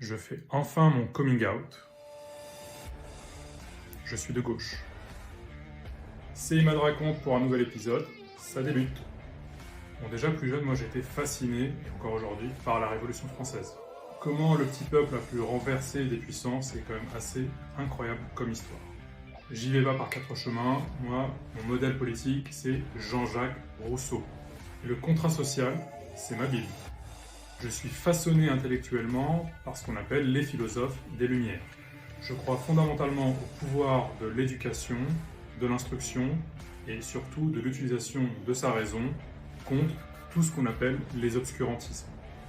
Je fais enfin mon coming out. Je suis de gauche. C'est Imad raconte pour un nouvel épisode, ça débute. Bon, déjà plus jeune, moi j'étais fasciné, et encore aujourd'hui, par la Révolution française. Comment le petit peuple a pu renverser des puissances est quand même assez incroyable comme histoire. J'y vais pas par quatre chemins, moi, mon modèle politique c'est Jean-Jacques Rousseau. Et le contrat social, c'est ma Bible. Je suis façonné intellectuellement par ce qu'on appelle les philosophes des Lumières. Je crois fondamentalement au pouvoir de l'éducation, de l'instruction et surtout de l'utilisation de sa raison contre tout ce qu'on appelle les obscurantismes.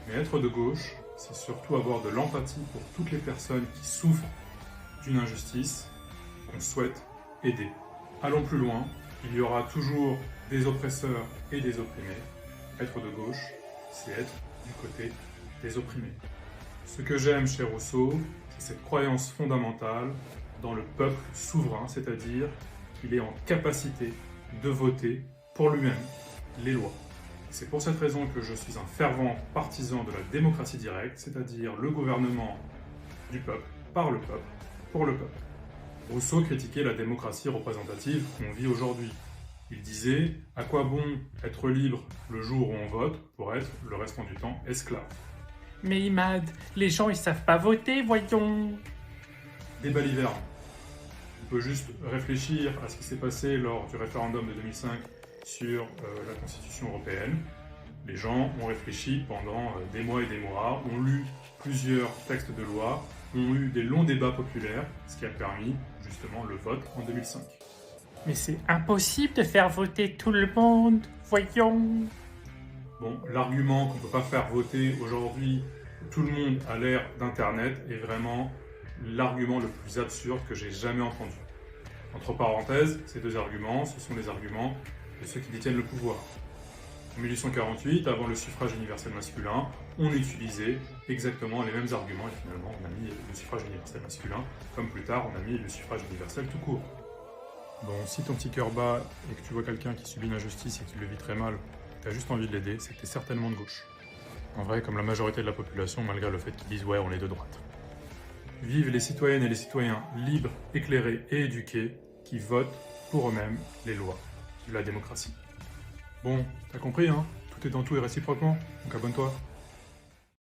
Mais être de gauche, c'est surtout avoir de l'empathie pour toutes les personnes qui souffrent d'une injustice qu'on souhaite aider. Allons plus loin, il y aura toujours des oppresseurs et des opprimés. Être de gauche, c'est être du côté des opprimés. Ce que j'aime chez Rousseau, c'est cette croyance fondamentale dans le peuple souverain, c'est-à-dire qu'il est en capacité de voter pour lui-même les lois. C'est pour cette raison que je suis un fervent partisan de la démocratie directe, c'est-à-dire le gouvernement du peuple, par le peuple, pour le peuple. Rousseau critiquait la démocratie représentative qu'on vit aujourd'hui. Il disait « À quoi bon être libre le jour où on vote pour être le restant du temps esclave ?» Mais Imad, les gens ils savent pas voter, voyons. Des balivernes. On peut juste réfléchir à ce qui s'est passé lors du référendum de 2005 sur la Constitution européenne. Les gens ont réfléchi pendant des mois et des mois, ont lu plusieurs textes de loi, ont eu des longs débats populaires, ce qui a permis justement le vote en 2005. Mais c'est impossible de faire voter tout le monde, voyons. Bon, l'argument qu'on ne peut pas faire voter aujourd'hui tout le monde à l'ère d'Internet est vraiment l'argument le plus absurde que j'ai jamais entendu. Entre parenthèses, ces deux arguments, ce sont les arguments de ceux qui détiennent le pouvoir. En 1848, avant le suffrage universel masculin, on utilisait exactement les mêmes arguments et finalement on a mis le suffrage universel masculin, comme plus tard on a mis le suffrage universel tout court. Bon, si ton petit cœur bat et que tu vois quelqu'un qui subit une injustice et qui le vit très mal, tu as juste envie de l'aider, c'est que tu es certainement de gauche. En vrai, comme la majorité de la population, malgré le fait qu'ils disent « ouais, on est de droite ». Vivent les citoyennes et les citoyens libres, éclairés et éduqués qui votent pour eux-mêmes les lois de la démocratie. Bon, t'as compris, hein? Tout est dans tout et réciproquement, donc abonne-toi.